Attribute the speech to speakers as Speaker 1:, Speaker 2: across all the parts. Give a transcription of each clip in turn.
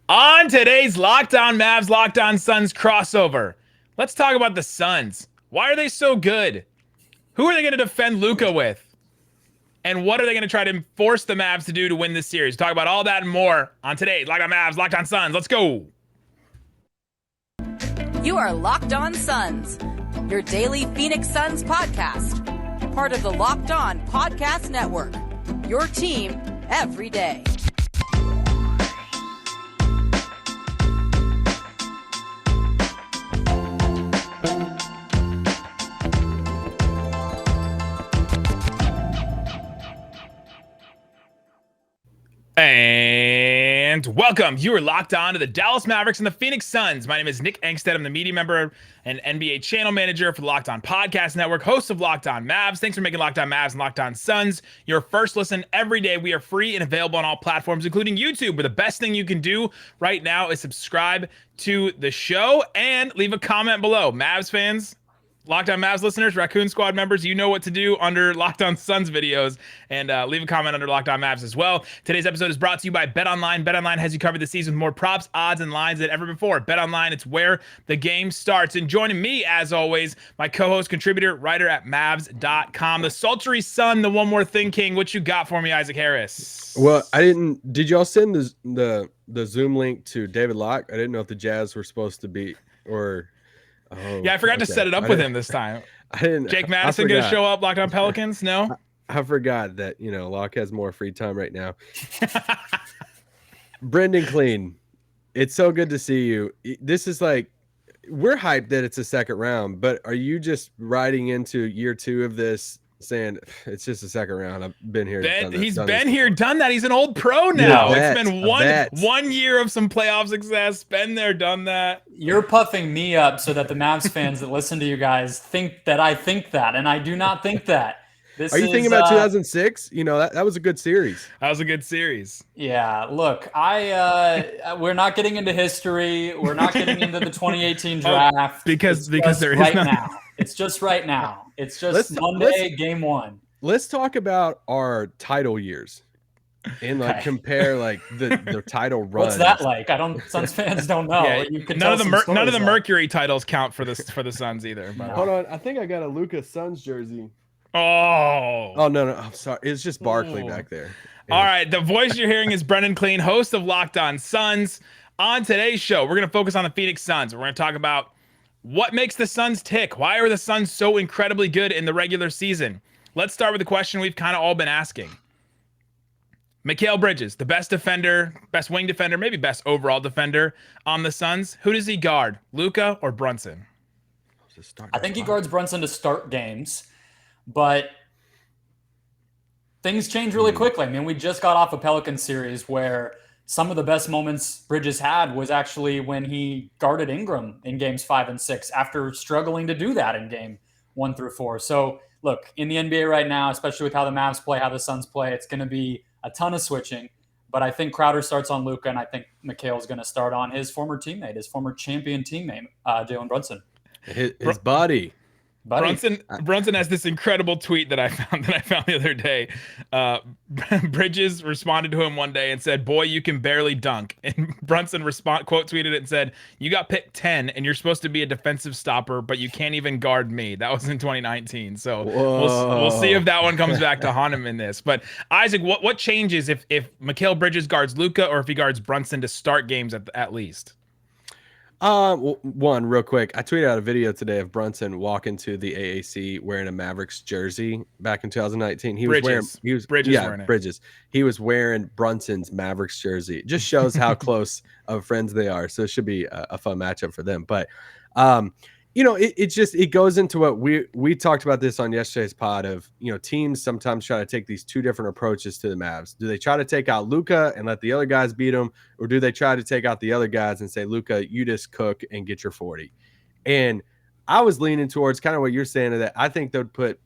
Speaker 1: On today's Locked On Mavs, Locked On Suns crossover, let's talk about the Suns. Why are they so good? Who are they going to defend Luka with? And what are they going to try to force the Mavs to do to win this series? Talk about all that and more on today's Locked On Mavs, Locked On Suns. Let's go.
Speaker 2: You are Locked On Suns, your daily Phoenix Suns podcast. Part of the Locked On Podcast Network, your team every day.
Speaker 1: And welcome. You are locked on to the Dallas Mavericks and the Phoenix Suns. My name is Nick Angstadt. I'm the media member and NBA channel manager for the Locked On Podcast Network, host of Locked On Mavs. Thanks for making Locked On Mavs and Locked On Suns your first listen every day. We are free and available on all platforms, including YouTube. But the best thing you can do right now is subscribe to the show and leave a comment below. Mavs fans, Locked On Mavs listeners, Raccoon Squad members, you know what to do under Locked On Suns videos, and leave a comment under Locked On Mavs as well. Today's episode is brought to you by BetOnline. BetOnline has you covered this season with more props, odds, and lines than ever before. BetOnline, it's where the game starts. And joining me, as always, my co-host, contributor, writer at Mavs.com, the sultry sun, the one more thing king. What you got for me, Isaac Harris?
Speaker 3: Well, I didn't. Did y'all send the Zoom link to David Locke? I didn't know if the Jazz were supposed to be or. Oh,
Speaker 1: yeah, I forgot to set it up with him this time.
Speaker 3: I didn't.
Speaker 1: Jake Madison going to show up, Locked On Pelicans? No?
Speaker 3: I forgot that, Locke has more free time right now. Brendon Kleen, it's so good to see you. This is like, we're hyped that it's a second round, but are you just riding into year two of this saying it's just a second round? I've been here.
Speaker 1: He's been here, done that. He's an old pro now.
Speaker 3: Vet,
Speaker 1: it's been one year of some playoff success. Been there, done that.
Speaker 4: You're puffing me up so that the Mavs fans that listen to you guys think that I think that, and I do not think that.
Speaker 3: Are you thinking about 2006? That was a good series.
Speaker 1: That was a good series.
Speaker 4: Yeah, look, we're not getting into history. We're not getting into the 2018 draft
Speaker 1: because there is
Speaker 4: right now. It's just right now. It's just Monday, game one.
Speaker 3: Let's talk about our title years and compare the title run.
Speaker 4: What's that like? Suns fans don't know.
Speaker 1: Yeah, none of the Mercury titles count for the Suns either. But.
Speaker 3: Hold on, I think I got a Luka Suns jersey.
Speaker 1: Oh
Speaker 3: no, I'm sorry. It's just Barkley back there. Yeah.
Speaker 1: All right, the voice you're hearing is Brendon Kleen, host of Locked On Suns. On today's show, we're going to focus on the Phoenix Suns. We're going to talk about what makes the Suns tick. Why are the Suns so incredibly good in the regular season? Let's start with the question we've kind of all been asking. Mikal Bridges, the best defender, best wing defender, maybe best overall defender on the Suns. Who does he guard, Luka or Brunson?
Speaker 4: I think he guards Brunson to start games, but things change really quickly. I mean, we just got off a Pelicans series where some of the best moments Bridges had was actually when he guarded Ingram in games 5 and 6 after struggling to do that in game 1 through 4. So look, in the NBA right now, especially with how the Mavs play, how the Suns play, it's going to be a ton of switching. But I think Crowder starts on Luka, and I think Mikal is going to start on his former teammate, his former champion teammate, Jalen Brunson.
Speaker 3: His buddy.
Speaker 1: Brunson has this incredible tweet that I found the other day. Bridges responded to him one day and said, "Boy, you can barely dunk." And Brunson quote tweeted it and said, "You got picked 10 and you're supposed to be a defensive stopper, but you can't even guard me." That was in 2019. So we'll see if that one comes back to haunt him in this. But Isaac, what changes if Mikal Bridges guards Luka or if he guards Brunson to start games at least?
Speaker 3: One real quick. I tweeted out a video today of Brunson walking to the AAC wearing a Mavericks jersey back in 2019. Bridges. He was wearing Brunson's Mavericks jersey. It just shows how close of friends they are. So it should be a fun matchup for them. But it goes into what we talked about this on yesterday's pod of, teams sometimes try to take these two different approaches to the Mavs. Do they try to take out Luka and let the other guys beat him? Or do they try to take out the other guys and say, Luka, you just cook and get your 40? And I was leaning towards kind of what you're saying of that. I think they'd put,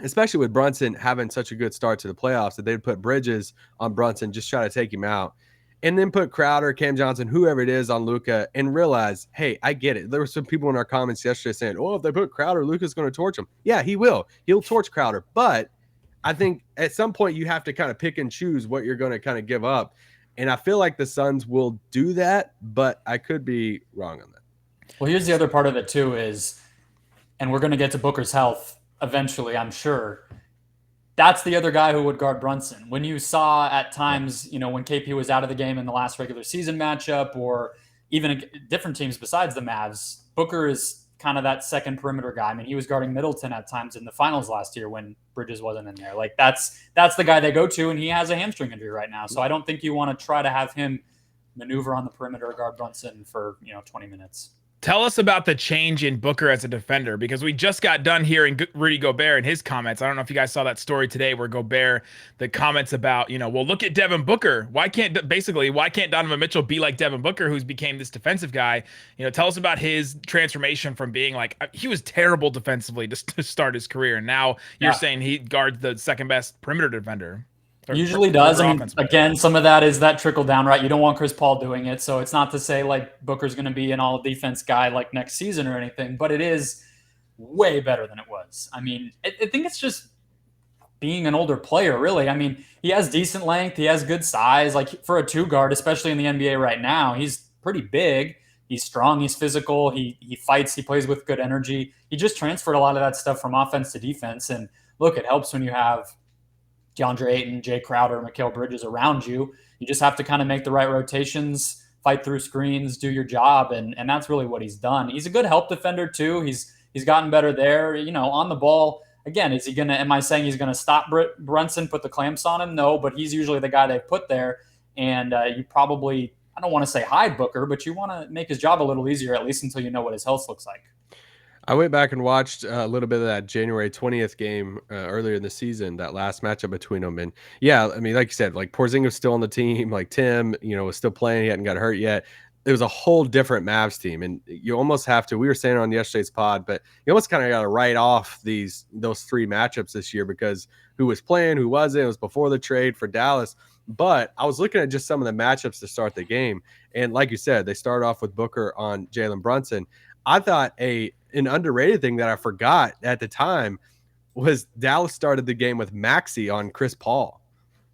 Speaker 3: especially with Brunson having such a good start to the playoffs, that they'd put Bridges on Brunson, just try to take him out. And then put Crowder, Cam Johnson, whoever it is on Luka, and realize, hey, I get it. There were some people in our comments yesterday saying, oh, if they put Crowder, Luka's going to torch him. Yeah, he will. He'll torch Crowder. But I think at some point you have to kind of pick and choose what you're going to kind of give up. And I feel like the Suns will do that, but I could be wrong on that.
Speaker 4: Well, here's the other part of it too is, and we're going to get to Booker's health eventually, I'm sure. That's the other guy who would guard Brunson. When you saw at times, when KP was out of the game in the last regular season matchup, or even different teams besides the Mavs, Booker is kind of that second perimeter guy. I mean, he was guarding Middleton at times in the finals last year when Bridges wasn't in there. Like that's the guy they go to, and he has a hamstring injury right now. So I don't think you want to try to have him maneuver on the perimeter, guard Brunson for 20 minutes.
Speaker 1: Tell us about the change in Booker as a defender, because we just got done hearing Rudy Gobert and his comments. I don't know if you guys saw that story today where Gobert, the comments about, well, look at Devin Booker. Why can't Donovan Mitchell be like Devin Booker, who's became this defensive guy? Tell us about his transformation from being like, he was terrible defensively to start his career. And now you're saying he guards the second best perimeter defender.
Speaker 4: Usually does. I mean, again, some of that is that trickle down, right? You don't want Chris Paul doing it. So it's not to say like Booker's going to be an all defense guy like next season or anything, but it is way better than it was. I mean, I think it's just being an older player, really. I mean, he has decent length. He has good size. Like for a two guard, especially in the NBA right now, he's pretty big. He's strong. He's physical. He fights. He plays with good energy. He just transferred a lot of that stuff from offense to defense. And look, it helps when you have Deandre Ayton, Jay Crowder, Mikal Bridges around you. You just have to kind of make the right rotations, fight through screens, do your job, and that's really what he's done. He's a good help defender too. He's gotten better there. On the ball, again, am I saying he's gonna stop Brunson, put the clamps on him? No, but he's usually the guy they put there. And you probably, I don't want to say hide Booker, but you want to make his job a little easier, at least until you know what his health looks like.
Speaker 3: I went back and watched a little bit of that January 20th game earlier in the season, that last matchup between them. And yeah, I mean, like you said, like Porzingis was still on the team, like Tim, was still playing. He hadn't got hurt yet. It was a whole different Mavs team. And you almost have to, we were saying on yesterday's pod, but you almost kind of got to write off those three matchups this year, because who was playing, who wasn't. It was before the trade for Dallas. But I was looking at just some of the matchups to start the game. And like you said, they started off with Booker on Jalen Brunson. I thought an underrated thing that I forgot at the time was Dallas started the game with Maxey on Chris Paul.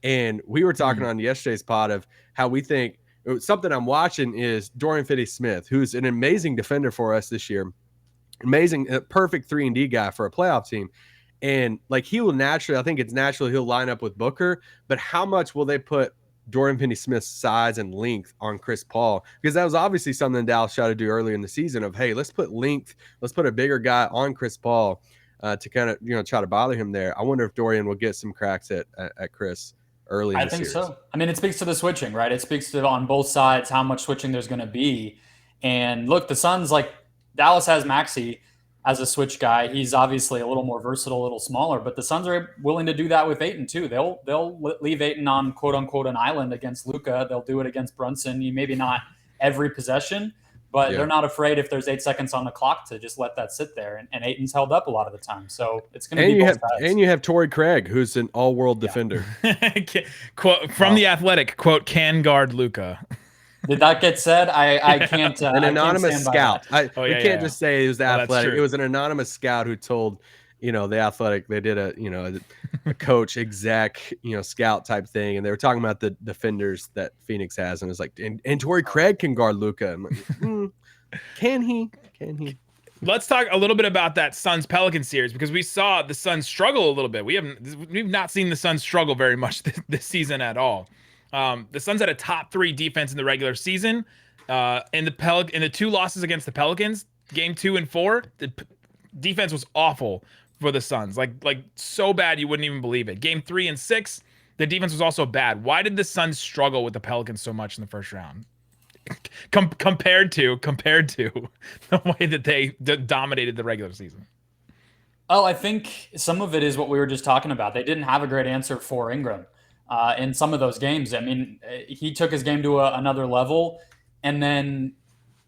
Speaker 3: And we were talking on yesterday's pod of how we think something I'm watching is Dorian Finney-Smith, who's an amazing defender for us this year. Amazing, perfect 3-and-D guy for a playoff team. And like he will naturally, I think it's natural he'll line up with Booker, but how much will they put Dorian Finney-Smith's size and length on Chris Paul? Because that was obviously something Dallas tried to do earlier in the season of, hey, let's put length, let's put a bigger guy on Chris Paul to kind of, try to bother him there. I wonder if Dorian will get some cracks at Chris early in the series.
Speaker 4: I think so. I mean, it speaks to the switching, right? It speaks to on both sides how much switching there's going to be. And look, the Suns, like Dallas has Maxey as a switch guy. He's obviously a little more versatile, a little smaller, but the Suns are willing to do that with Ayton too. They'll leave Ayton on quote unquote an island against Luka. They'll do it against Brunson. Maybe not every possession, but they're not afraid if there's 8 seconds on the clock to just let that sit there. And Ayton's held up a lot of the time. So it's going to be both sides.
Speaker 3: And you have Torrey Craig, who's an all-world defender.
Speaker 1: Quote from The Athletic, quote, can guard Luka.
Speaker 4: Did that get said? I can't.
Speaker 3: An anonymous scout. We can't just say it was The
Speaker 1: Oh,
Speaker 3: Athletic. It was an anonymous scout who told, The Athletic, they did a coach, exec, scout type thing. And they were talking about the defenders that Phoenix has. And it was like, and Torrey Craig can guard Luka. I'm like, can he?
Speaker 1: Let's talk a little bit about that Suns-Pelican series, because we saw the Suns struggle a little bit. We've not seen the Suns struggle very much this season at all. The Suns had a top 3 defense in the regular season. In the 2 losses against the Pelicans, game 2 and 4, the defense was awful for the Suns. Like so bad you wouldn't even believe it. Game 3 and 6, the defense was also bad. Why did the Suns struggle with the Pelicans so much in the first round? Compared to the way that they dominated the regular season.
Speaker 4: Oh, I think some of it is what we were just talking about. They didn't have a great answer for Ingram in some of those games. I mean, he took his game to another level, and then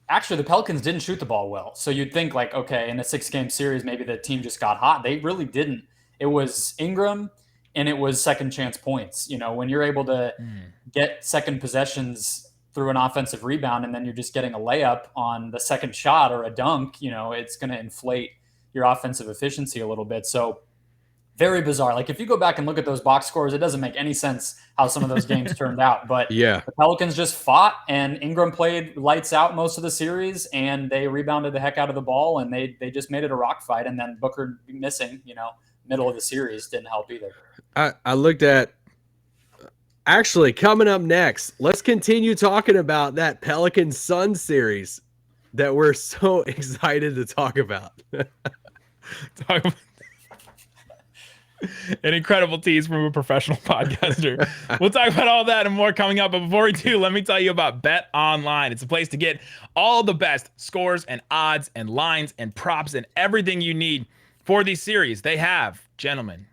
Speaker 4: actually the Pelicans didn't shoot the ball well. So you'd think like, okay, in a 6-game series, maybe the team just got hot. They really didn't. It was Ingram and it was second chance points. When you're able to get second possessions through an offensive rebound, and then you're just getting a layup on the second shot or a dunk, it's going to inflate your offensive efficiency a little bit. So very bizarre. Like if you go back and look at those box scores, it doesn't make any sense how some of those games turned out. But
Speaker 3: Yeah.
Speaker 4: the Pelicans just fought, and Ingram played lights out most of the series, and they rebounded the heck out of the ball, and they just made it a rock fight. And then Booker missing, middle of the series didn't help either.
Speaker 3: I looked at actually coming up next. Let's continue talking about that Pelicans Suns series that we're so excited to talk about.
Speaker 1: An incredible tease from a professional podcaster. We'll talk about all that and more coming up. But before we do, let me tell you about Bet Online. It's a place to get all the best scores and odds and lines and props and everything you need for these series. They have, gentlemen,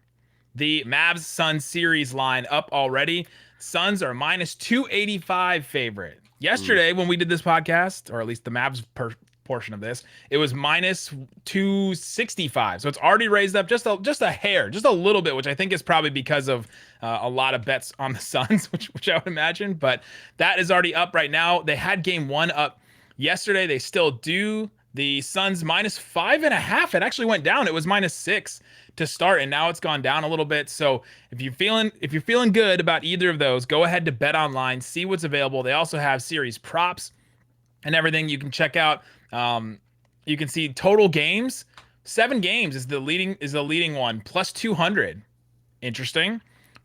Speaker 1: the Mavs Suns series line up already. Suns are minus 285 favorite. Yesterday, when we did this podcast, or at least the Mavs portion of this, it was minus 265. So it's already raised up just a hair, just a little bit, which I think is probably because of a lot of bets on the Suns, which I would imagine. But that is already up right now. They had game one up yesterday. They still do. The Suns minus 5.5. It actually went down. It was minus 6 to start, and now it's gone down a little bit. So if you're feeling good about either of those, go ahead to Bet Online, see what's available. They also have series props and everything you can check out. You can see total games. 7 games is the leading one, plus 200. Interesting.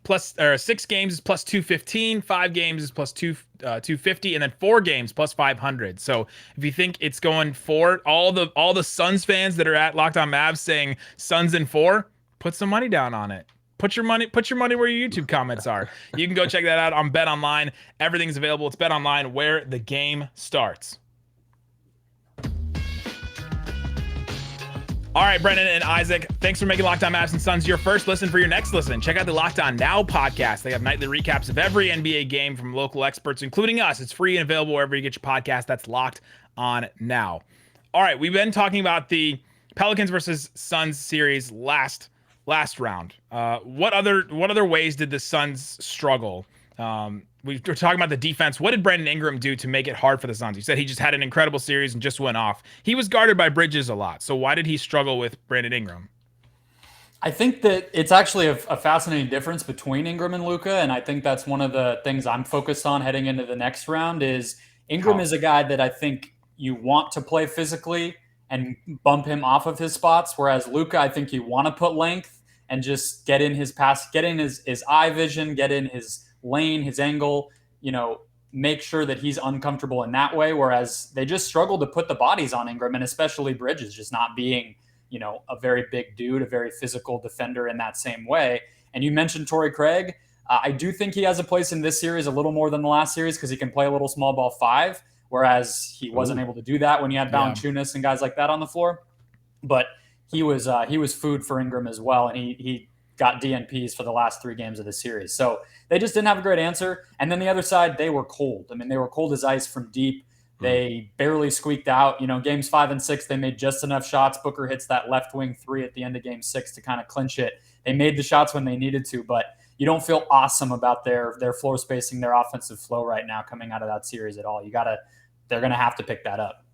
Speaker 1: 6 games is plus 215, 5 games is plus 250, and then 4 games plus 500. So if you think it's going for all the Suns fans that are at Locked On Mavs saying Suns in 4, put some money down on it. Put your money where your YouTube comments are. You can go check that out on Bet Online. Everything's available. It's Bet Online, where the game starts. All right, Brendon and Isaac, thanks for making Locked On Mavs and Suns your first listen for your next listen. Check out the Locked On Now podcast. They have nightly recaps of every NBA game from local experts, including us. It's free and available wherever you get your podcast. That's Locked On Now. All right, we've been talking about the Pelicans versus Suns series last round. What other ways did the Suns struggle? We were talking about the defense. What did Brandon Ingram do to make it hard for the Suns? You said he just had an incredible series and just went off. He was guarded by Bridges a lot. So why did he struggle with Brandon Ingram?
Speaker 4: I think that it's actually a fascinating difference between Ingram and Luka, and I think that's one of the things I'm focused on heading into the next round is Ingram is a guy that I think you want to play physically and bump him off of his spots, whereas Luka, I think you want to put length and just get in his pass, get in his eye vision, get in his lane, his angle, make sure that he's uncomfortable in that way. Whereas they just struggle to put the bodies on Ingram, and especially Bridges just not being, a very big dude, a very physical defender in that same way. And you mentioned Torrey Craig. I do think he has a place in this series a little more than the last series because he can play a little small ball 5, whereas he wasn't able to do that when you had Valanciunas and guys like that on the floor. But he was food for Ingram as well, and he got DNPs for the last 3 games of the series. So they just didn't have a great answer. And then the other side, they were cold. I mean, they were cold as ice from deep. They barely squeaked out. Games 5 and 6, they made just enough shots. Booker hits that left wing 3 at the end of game 6 to kind of clinch it. They made the shots when they needed to, but you don't feel awesome about their floor spacing, their offensive flow right now coming out of that series at all. They're going to have to pick that up.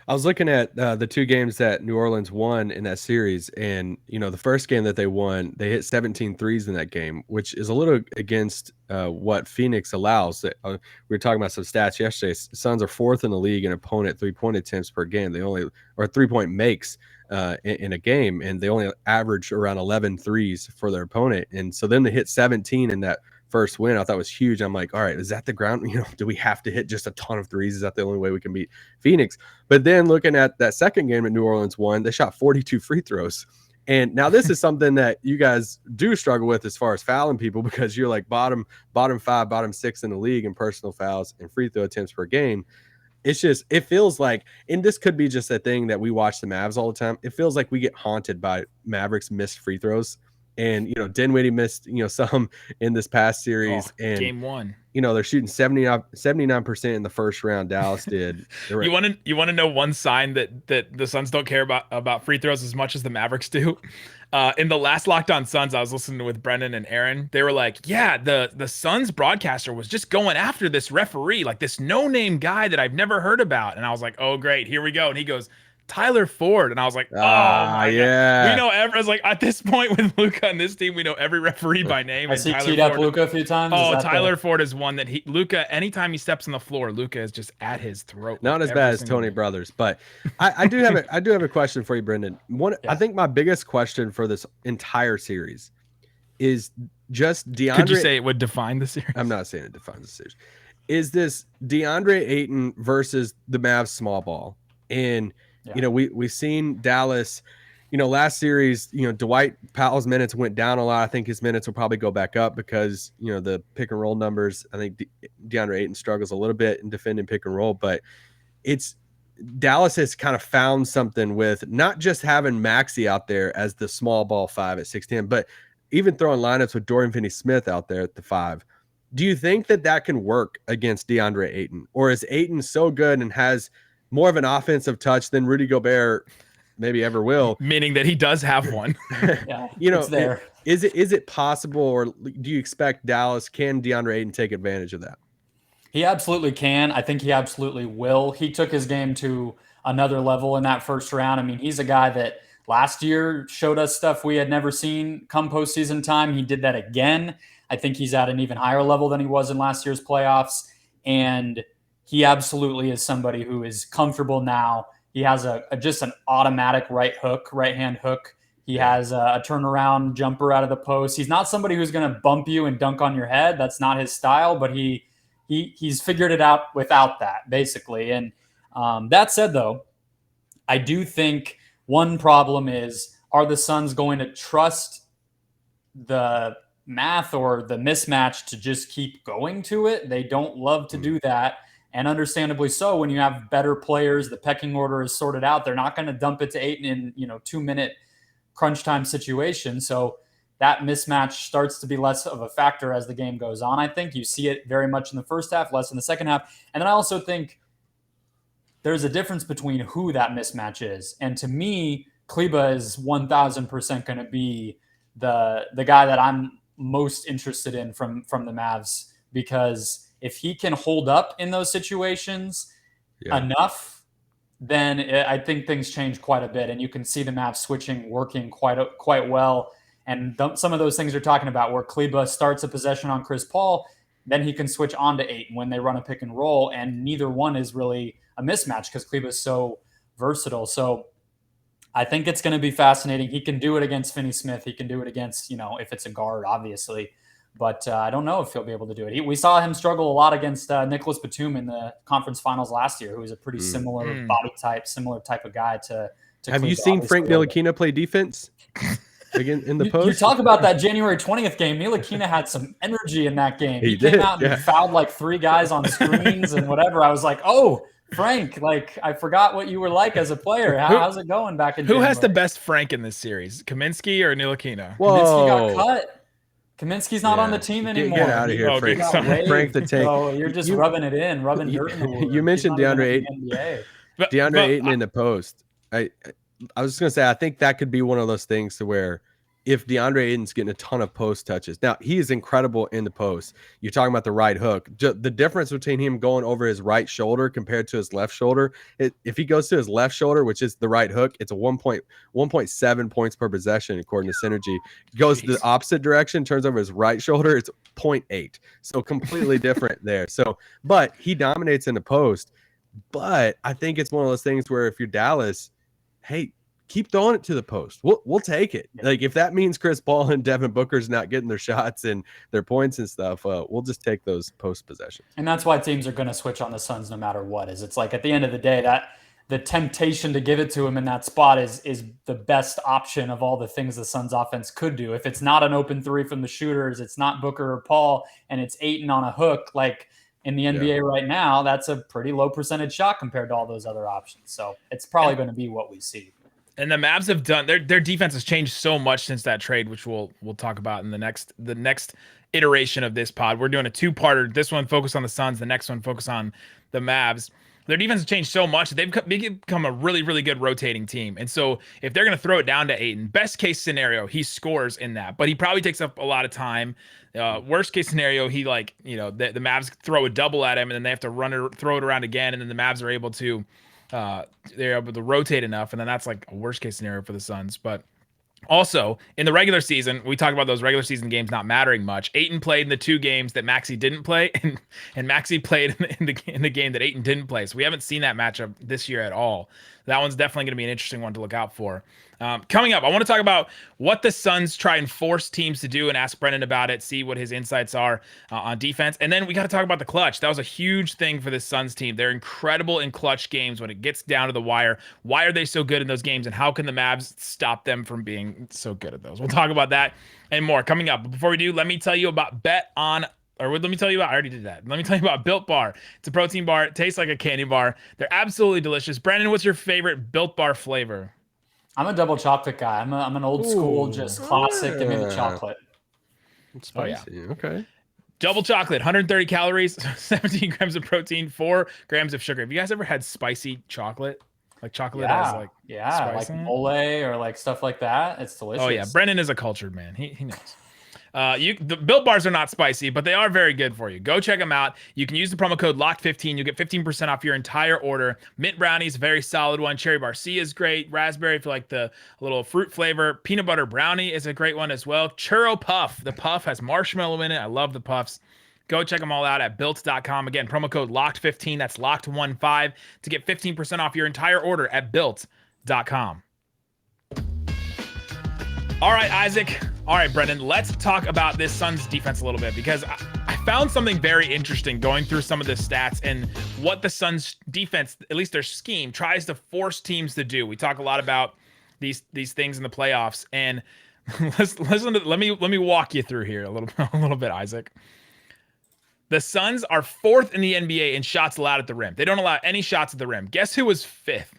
Speaker 3: I was looking at the 2 games that New Orleans won in that series, and the first game that they won, they hit 17 threes in that game, which is a little against what Phoenix allows. We were talking about some stats yesterday. Suns are 4th in the league in opponent 3-point attempts per game. They only, or 3-point makes in a game, and they only average around 11 threes for their opponent. And so then they hit 17 in that first win. I thought was huge. I'm like, all right, is that the ground? Do we have to hit just a ton of threes? Is that the only way we can beat Phoenix? But then looking at that second game that New Orleans won, they shot 42 free throws. And now this is something that you guys do struggle with as far as fouling people, because you're like bottom 5, bottom 6 in the league in personal fouls and free throw attempts per game. It's just, it feels like, and this could be just a thing that we watch the Mavs all the time. It feels like we get haunted by Mavericks missed free throws. And, Dinwiddie missed, some in this past series. And
Speaker 1: game 1,
Speaker 3: they're shooting 79% in the first round. Dallas did.
Speaker 1: You want to know one sign that the Suns don't care about free throws as much as the Mavericks do? In the last Locked On Suns, I was listening with Brendan and Aaron. They were like, yeah, the Suns broadcaster was just going after this referee, like this no-name guy that I've never heard about. And I was like, oh, great, here we go. And he goes, Tyler Ford. And I was like, oh my God. We know I was like, at this point with Luka and this team, we know every referee by name.
Speaker 4: Has he teed up Luka a few times?
Speaker 1: Oh, Tyler Ford is one that Luka, anytime he steps on the floor, Luka is just at his throat.
Speaker 3: Not as bad as Tony Brothers, but I do have a question for you, Brendon. I think my biggest question for this entire series is just DeAndre.
Speaker 1: Could you say it would define the series?
Speaker 3: I'm not saying it defines the series. Is this DeAndre Ayton versus the Mavs small ball? And we've seen Dallas, last series, Dwight Powell's minutes went down a lot. I think his minutes will probably go back up because, the pick and roll numbers. I think DeAndre Ayton struggles a little bit in defending pick and roll, but Dallas has kind of found something with not just having Maxey out there as the small ball 5 at 6'10", but even throwing lineups with Dorian Finney-Smith out there at the 5. Do you think that can work against DeAndre Ayton? Or is Ayton so good and has more of an offensive touch than Rudy Gobert maybe ever will?
Speaker 1: Meaning that he does have one.
Speaker 4: It's there.
Speaker 3: Is it possible, or do you expect Dallas, can DeAndre Ayton take advantage of that?
Speaker 4: He absolutely can. I think he absolutely will. He took his game to another level in that first round. I mean, he's a guy that last year showed us stuff we had never seen come postseason time. He did that again. I think he's at an even higher level than he was in last year's playoffs. And he absolutely is somebody who is comfortable now. He has just an automatic right-hand hook. He has a turnaround jumper out of the post. He's not somebody who's going to bump you and dunk on your head. That's not his style, but he's figured it out without that, basically. And that said, though, I do think one problem is, are the Suns going to trust the math or the mismatch to just keep going to it? They don't love to do that. And understandably so, when you have better players, the pecking order is sorted out. They're not going to dump it to Ayton in 2-minute crunch time situation. So that mismatch starts to be less of a factor as the game goes on. I think you see it very much in the first half, less in the second half. And then I also think there's a difference between who that mismatch is. And to me, Kleba is 1,000% going to be the guy that I'm most interested in from the Mavs, because if he can hold up in those situations enough, then I think things change quite a bit. And you can see the Mavs switching working quite well. And some of those things you're talking about, where Kleba starts a possession on Chris Paul, then he can switch on to Ayton when they run a pick and roll, and neither one is really a mismatch because Kleba is so versatile. So I think it's going to be fascinating. He can do it against Finney-Smith. He can do it against, if it's a guard, obviously. But I don't know if he'll be able to do it. We saw him struggle a lot against Nicholas Batum in the conference finals last year, who is a pretty similar body type, similar type of guy to
Speaker 3: Have you seen Frank Ntilikina play defense? Again, in the post?
Speaker 4: You talk about that January 20th game. Ntilikina had some energy in that game. He came out and fouled like 3 guys on screens and whatever. I was like, oh, Frank, I forgot what you were like as a player. How's it going back in January?
Speaker 1: Who has the best Frank in this series, Kaminsky or Ntilikina?
Speaker 4: Kaminsky got cut. Kaminsky's not on the team anymore.
Speaker 3: Get out of here, Frank the Tank.
Speaker 4: So you're just rubbing dirt in the wood.
Speaker 3: You mentioned DeAndre Ayton in the post. I was just going to say, I think that could be one of those things to where if DeAndre Ayton's getting a ton of post touches. Now, he is incredible in the post. You're talking about the right hook. The difference between him going over his right shoulder compared to his left shoulder, if he goes to his left shoulder, which is the right hook, it's a 1.7 points per possession, according to Synergy. Goes the opposite direction, turns over his right shoulder, it's 0.8. So completely different there. So, but he dominates in the post. But I think it's one of those things where if you're Dallas, hey, keep throwing it to the post. We'll take it. Like if that means Chris Paul and Devin Booker's not getting their shots and their points and stuff, we'll just take those post possessions.
Speaker 4: And that's why teams are going to switch on the Suns no matter what. It's like at the end of the day, that the temptation to give it to him in that spot is the best option of all the things the Suns offense could do. If it's not an open 3 from the shooters, it's not Booker or Paul, and it's Ayton on a hook, like in the NBA right now, that's a pretty low percentage shot compared to all those other options. So it's probably going to be what we see.
Speaker 1: And the Mavs have done their defense has changed so much since that trade, which we'll talk about in the next iteration of this pod. We're doing a 2-parter. This one focus on the Suns, the next one focus on the Mavs. Their defense has changed so much. They've become a really, really good rotating team. And so if they're going to throw it down to Ayton, best case scenario, he scores in that, but he probably takes up a lot of time. Worst case scenario, he the Mavs throw a double at him and then they have to throw it around again. And then the Mavs are able to they're able to rotate enough, and then that's like a worst case scenario for the Suns. But also, in the regular season, we talk about those regular season games not mattering much. Ayton played in the 2 games that Maxey didn't play, and Maxey played in the game that Ayton didn't play. So we haven't seen that matchup this year at all. That one's definitely going to be an interesting one to look out for. Coming up, I want to talk about what the Suns try and force teams to do and ask Brendon about it, see what his insights are on defense. And then we got to talk about the clutch. That was a huge thing for this Suns team. They're incredible in clutch games when it gets down to the wire. Why are they so good in those games, and how can the Mavs stop them from being so good at those? We'll talk about that and more coming up. But before we do, let me tell you about I already did that. Let me tell you about Built Bar. It's a protein bar. It tastes like a candy bar. They're absolutely delicious. Brendon, what's your favorite Built Bar flavor?
Speaker 4: I'm a double chocolate guy. I'm an old school, just classic. Give me the chocolate.
Speaker 3: It's spicy. Oh, yeah. Okay.
Speaker 1: Double chocolate, 130 calories, 17 grams of protein, 4 grams of sugar. Have you guys ever had spicy chocolate? Like chocolate has like spice
Speaker 4: like
Speaker 1: in it?
Speaker 4: mole or like stuff like that. It's delicious.
Speaker 1: Oh yeah, Brendon is a cultured man. He knows. The Built Bars are not spicy, but they are very good for you. Go check them out. You can use the promo code LOCKED15. You'll get 15% off your entire order. Mint brownie is a very solid one. Cherry Barcia is great. Raspberry, if you like the little fruit flavor. Peanut butter brownie is a great one as well. Churro Puff. The puff has marshmallow in it. I love the puffs. Go check them all out at built.com. Again, promo code LOCKED15. That's LOCKED15 to get 15% off your entire order at built.com. All right, Isaac. All right, Brendon, let's talk about this Suns defense a little bit, because I found something very interesting going through some of the stats and what the Suns defense, at least their scheme, tries to force teams to do. We talk a lot about these things in the playoffs, and let me walk you through here a little bit, Isaac. The Suns are 4th in the NBA in shots allowed at the rim. They don't allow any shots at the rim. Guess who was 5th?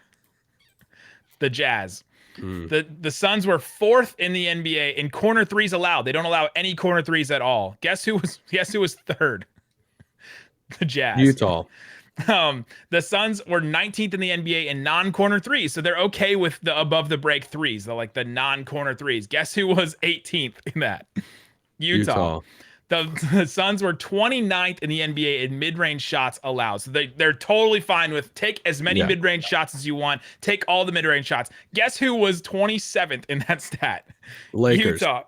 Speaker 1: The Jazz. The Suns were 4th in the NBA in corner threes allowed. They don't allow any corner threes at all. Guess who was 3rd? The Jazz.
Speaker 3: Utah.
Speaker 1: The Suns were 19th in the NBA in non-corner threes, so they're okay with the above the break threes, the non-corner threes. Guess who was 18th in that? Utah. The Suns were 29th in the NBA in mid-range shots allowed. So they're totally fine with take as many mid-range shots as you want. Take all the mid-range shots. Guess who was 27th in that stat?
Speaker 3: Lakers.
Speaker 1: Utah.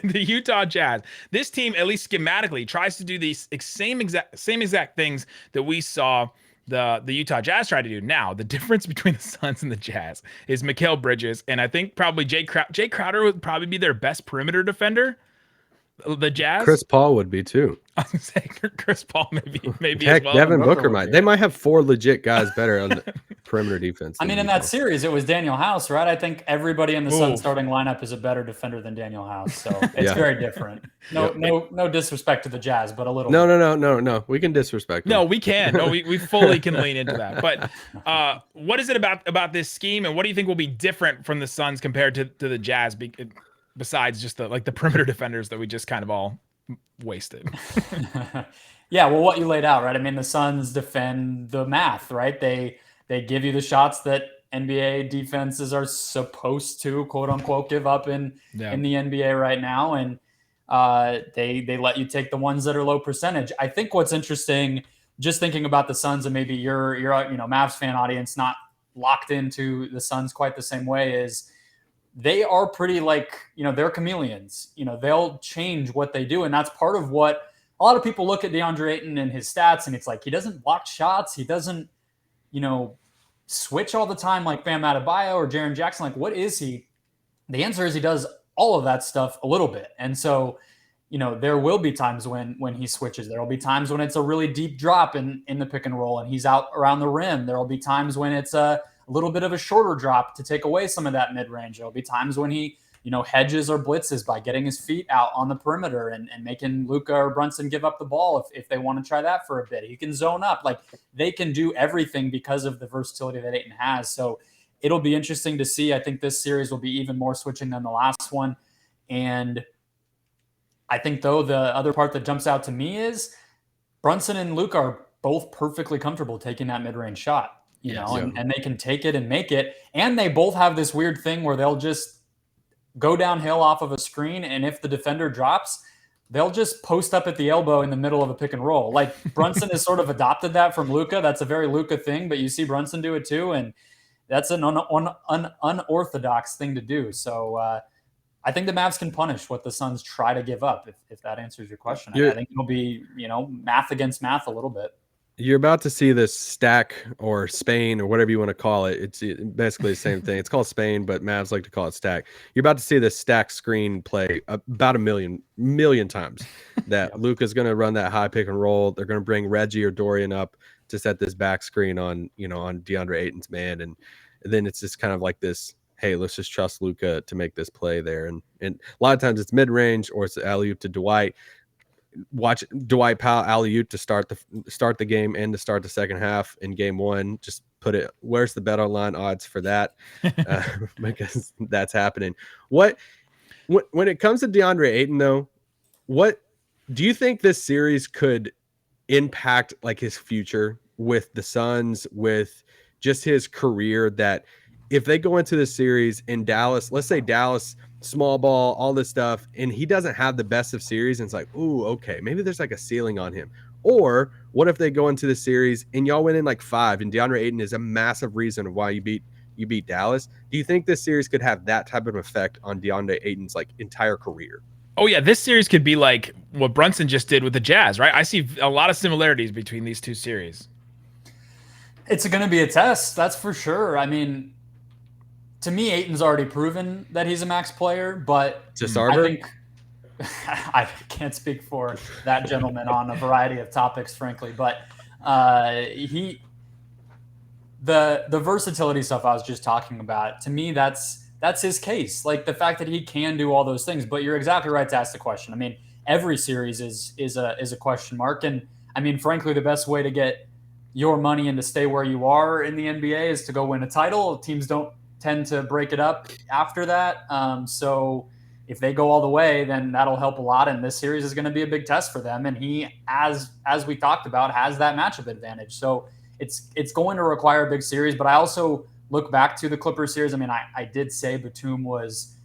Speaker 1: the Utah Jazz. This team, at least schematically, tries to do these same exact things that we saw the Utah Jazz try to do. Now, the difference between the Suns and the Jazz is Mikal Bridges, and I think probably Jay Crowder would probably be their best perimeter defender. The Jazz?
Speaker 3: Chris Paul would be too.
Speaker 1: I was going to say Chris Paul maybe
Speaker 3: Heck,
Speaker 1: as well.
Speaker 3: Devin Booker might. They might have 4 legit guys better on the perimeter defense.
Speaker 4: I mean, in that series, it was Daniel House, right? I think everybody in the Suns starting lineup is a better defender than Daniel House, so it's very different. No disrespect to the Jazz, but a little.
Speaker 3: No. We can disrespect them.
Speaker 1: No, we can. No, we fully can lean into that. But what is it about this scheme, and what do you think will be different from the Suns compared to the Jazz? Besides just the perimeter defenders that we just kind of all wasted.
Speaker 4: Yeah, well, what you laid out, right? I mean, the Suns defend the math, right? They give you the shots that NBA defenses are supposed to, quote unquote, give up in the NBA right now, and they let you take the ones that are low percentage. I think what's interesting, just thinking about the Suns, and maybe you're Mavs fan audience not locked into the Suns quite the same way, is they are pretty they're chameleons. They'll change what they do. And that's part of what a lot of people look at Deandre Ayton and his stats, and it's like, he doesn't block shots. He doesn't, switch all the time like Bam Adebayo or Jaren Jackson. Like, what is he? The answer is he does all of that stuff a little bit. And so, there will be times when he switches. There will be times when it's a really deep drop in the pick and roll and he's out around the rim. There will be times when it's a little bit of a shorter drop to take away some of that mid-range. There'll be times when he, hedges or blitzes by getting his feet out on the perimeter and making Luka or Brunson give up the ball if they want to try that for a bit. He can zone up. Like, they can do everything because of the versatility that Ayton has. So it'll be interesting to see. I think this series will be even more switching than the last one. And I think, though, the other part that jumps out to me is Brunson and Luka are both perfectly comfortable taking that mid-range shot. And they can take it and make it. And they both have this weird thing where they'll just go downhill off of a screen. And if the defender drops, they'll just post up at the elbow in the middle of a pick and roll. Like Brunson has sort of adopted that from Luka. That's a very Luka thing, but you see Brunson do it too. And that's an unorthodox thing to do. So I think the Mavs can punish what the Suns try to give up, if that answers your question. I think it'll be, math against math a little bit.
Speaker 3: You're about to see this stack or Spain or whatever you want to call it. It's basically the same thing. It's called Spain, but Mavs like to call it stack. You're about to see this stack screen play about a million times. That Luka's going to run that high pick and roll. They're going to bring Reggie or Dorian up to set this back screen on Deandre Ayton's man, and then it's just kind of like this. Hey, let's just trust Luka to make this play there, and a lot of times it's mid range or it's alley-oop to Dwight. Watch Dwight Powell alley-oop to start the game and to start the second half in game one. Just put it. Where's the bet online odds for that? Because that's happening. When it comes to DeAndre Ayton, though, what do you think this series could impact like his future with the Suns, with just his career? That if they go into the series in Dallas, let's say Dallas, small ball, all this stuff, and he doesn't have the best of series, and it's like, ooh, okay, maybe there's like a ceiling on him. Or what if they go into the series and y'all win in like 5, and DeAndre Ayton is a massive reason why you beat Dallas? Do you think this series could have that type of effect on DeAndre Ayton's like entire career?
Speaker 1: Oh yeah, this series could be like what Brunson just did with the Jazz, right? I see a lot of similarities between these two series.
Speaker 4: It's going to be a test, that's for sure. I mean, to me, Ayton's already proven that he's a max player, but I think I can't speak for that gentleman on a variety of topics, frankly. But the versatility stuff I was just talking about, to me, that's his case. Like the fact that he can do all those things. But you're exactly right to ask the question. I mean, every series is a question mark, and I mean, frankly, the best way to get your money and to stay where you are in the NBA is to go win a title. Teams don't tend to break it up after that. So if they go all the way, then that'll help a lot. And this series is going to be a big test for them. And he, as we talked about, has that matchup advantage. So it's going to require a big series. But I also look back to the Clippers series. I mean, I did say Batum was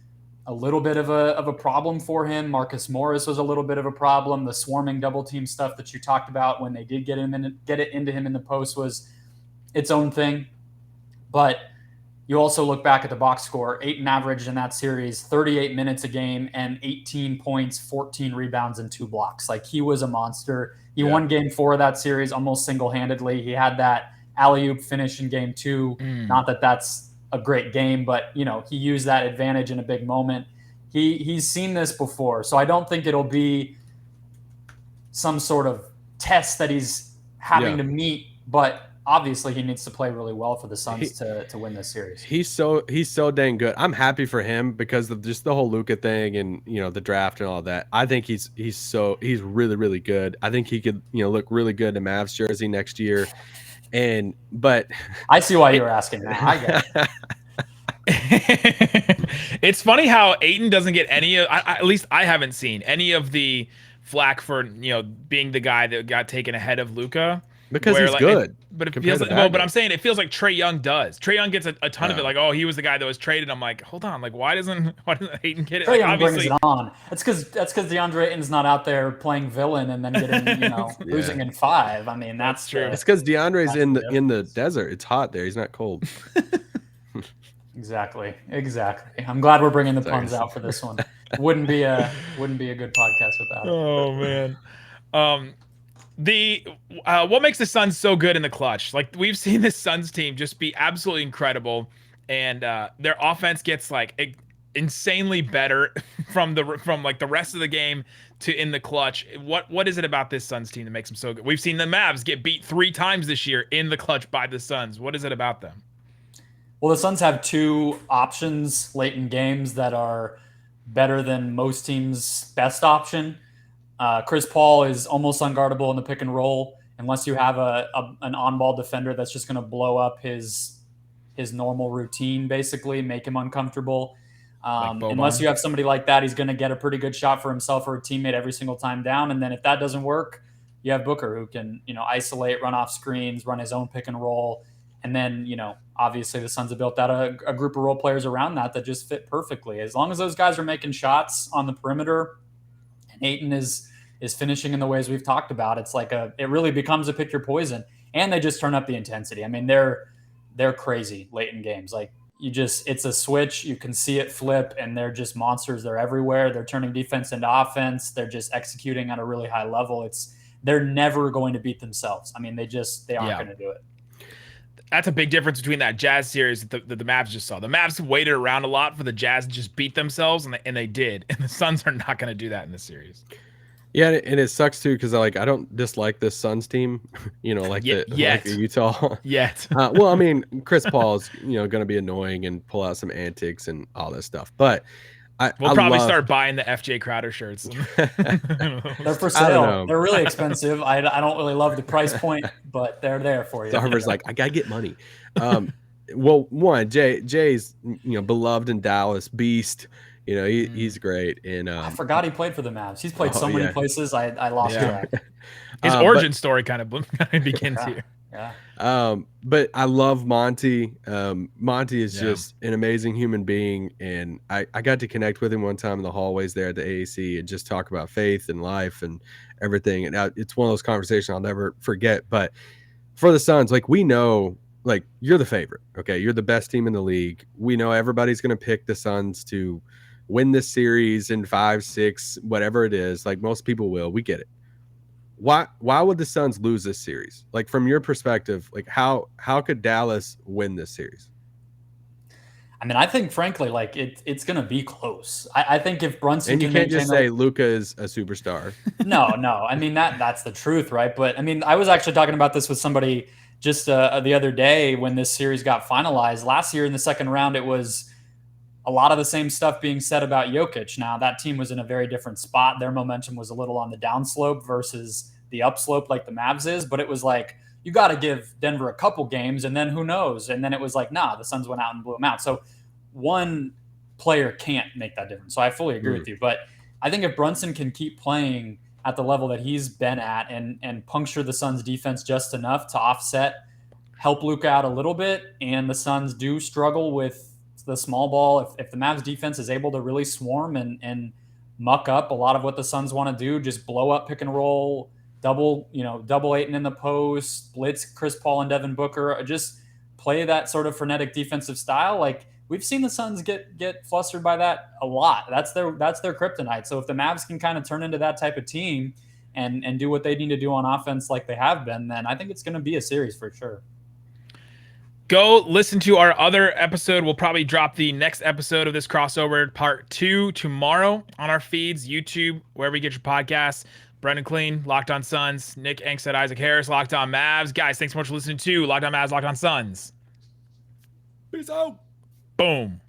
Speaker 4: a little bit of a problem for him. Marcus Morris was a little bit of a problem. The swarming double team stuff that you talked about when they did get it into him in the post was its own thing. But you also look back at the box score. Ayton averaged in that series 38 minutes a game and 18 points, 14 rebounds, and 2 blocks. Like, he was a monster. He won game 4 of that series almost single-handedly. He had that alley-oop finish in game 2. Not that that's a great game, but, he used that advantage in a big moment. He's seen this before, so I don't think it'll be some sort of test that he's having to meet, but obviously he needs to play really well for the Suns to win this series.
Speaker 3: He's so dang good. I'm happy for him because of just the whole Luka thing and the draft and all that. I think he's really, really good. I think he could look really good in the Mavs jersey next year. But
Speaker 4: I see why you're asking that. I get
Speaker 1: it. It's funny how Ayton doesn't get any of, at least I haven't seen any of the flack for being the guy that got taken ahead of Luka.
Speaker 3: Because he's good.
Speaker 1: But it feels like, but I'm saying it feels like Trae Young does. Trae Young gets a ton of it. Like, oh, he was the guy that was traded. I'm like, hold on, like, why doesn't Ayton get it?
Speaker 4: Trae Young brings it on. That's because DeAndre Ayton's not out there playing villain and then getting losing in 5. I mean, that's true.
Speaker 3: It's because DeAndre's in the desert. It's hot there. He's not cold.
Speaker 4: Exactly. I'm glad we're bringing the puns out for this one. Wouldn't be a good podcast without it.
Speaker 1: Oh man. What makes the Suns so good in the clutch? Like, we've seen this Suns team just be absolutely incredible, and their offense gets like insanely better from like the rest of the game to in the clutch. What is it about this Suns team that makes them so good? We've seen the Mavs get beat 3 times this year in the clutch by the Suns. What is it about them?
Speaker 4: Well, the Suns have 2 options late in games that are better than most teams' best option. Chris Paul is almost unguardable in the pick and roll unless you have an on-ball defender that's just going to blow up his normal routine, basically, make him uncomfortable. Unless you have somebody like that, he's going to get a pretty good shot for himself or a teammate every single time down. And then if that doesn't work, you have Booker, who can isolate, run off screens, run his own pick and roll. And then, obviously the Suns have built out a group of role players around that just fit perfectly. As long as those guys are making shots on the perimeter And Ayton is finishing in the ways we've talked about. It's like it really becomes a pick your poison, and they just turn up the intensity. I mean, they're crazy late in games. Like it's a switch. You can see it flip, and they're just monsters. They're everywhere. They're turning defense into offense. They're just executing at a really high level. They're never going to beat themselves. I mean, they aren't going to do it.
Speaker 1: That's a big difference between that Jazz series that the Mavs just saw. The Mavs waited around a lot for the Jazz to just beat themselves, and they did. And the Suns are not going to do that in this series.
Speaker 3: Yeah, and it sucks too because I don't dislike this Suns team, like the Utah.
Speaker 1: Yet.
Speaker 3: Well, I mean, Chris Paul's going to be annoying and pull out some antics and all this stuff, but
Speaker 1: we'll probably start buying the FJ Crowder shirts.
Speaker 4: They're for sale. They're really expensive. I don't really love the price point, but they're there for you.
Speaker 3: Darver's like, I gotta get money. Well, Jay's beloved in Dallas, beast. He's great. And
Speaker 4: I forgot he played for the Mavs. He's played so many places. I lost track.
Speaker 1: His origin story kind of begins here.
Speaker 4: Yeah.
Speaker 3: But I love Monty. Monty is just an amazing human being, and I got to connect with him one time in the hallways there at the AAC and just talk about faith and life and everything. And it's one of those conversations I'll never forget. But for the Suns, we know, you're the favorite. Okay, you're the best team in the league. We know everybody's going to pick the Suns to win this series in 5, 6, whatever it is. Most people will. We get it. Why would the Suns lose this series? From your perspective, how could Dallas win this series?
Speaker 4: I mean, I think frankly, it's going to be close. I think if Brunson
Speaker 3: and you can't just say Luka is a superstar.
Speaker 4: No. I mean that's the truth, right? But I mean, I was actually talking about this with somebody just the other day when this series got finalized. Last year in the second round, it was a lot of the same stuff being said about Jokic. Now, that team was in a very different spot. Their momentum was a little on the downslope versus the upslope like the Mavs is. But it was you got to give Denver a couple games, and then who knows? And then it was the Suns went out and blew them out. So one player can't make that difference. So I fully agree with you. But I think if Brunson can keep playing at the level that he's been at and puncture the Suns defense just enough to offset, help Luka out a little bit, and the Suns do struggle with the small ball, if the Mavs defense is able to really swarm and muck up a lot of what the Suns want to do, just blow up pick and roll, double Ayton in the post, blitz Chris Paul and Devin Booker, just play that sort of frenetic defensive style. We've seen the Suns get flustered by that a lot. That's their kryptonite. So if the Mavs can kind of turn into that type of team and do what they need to do on offense like they have been, then I think it's going to be a series for sure.
Speaker 1: Go listen to our other episode. We'll probably drop the next episode of this crossover part 2 tomorrow on our feeds, YouTube, wherever you get your podcasts. Brendon Kleen, Locked On Suns. Nick Angstadt, Isaac Harris, Locked On Mavs. Guys, thanks so much for listening to Locked On Mavs, Locked On Suns.
Speaker 3: Peace out.
Speaker 1: Boom.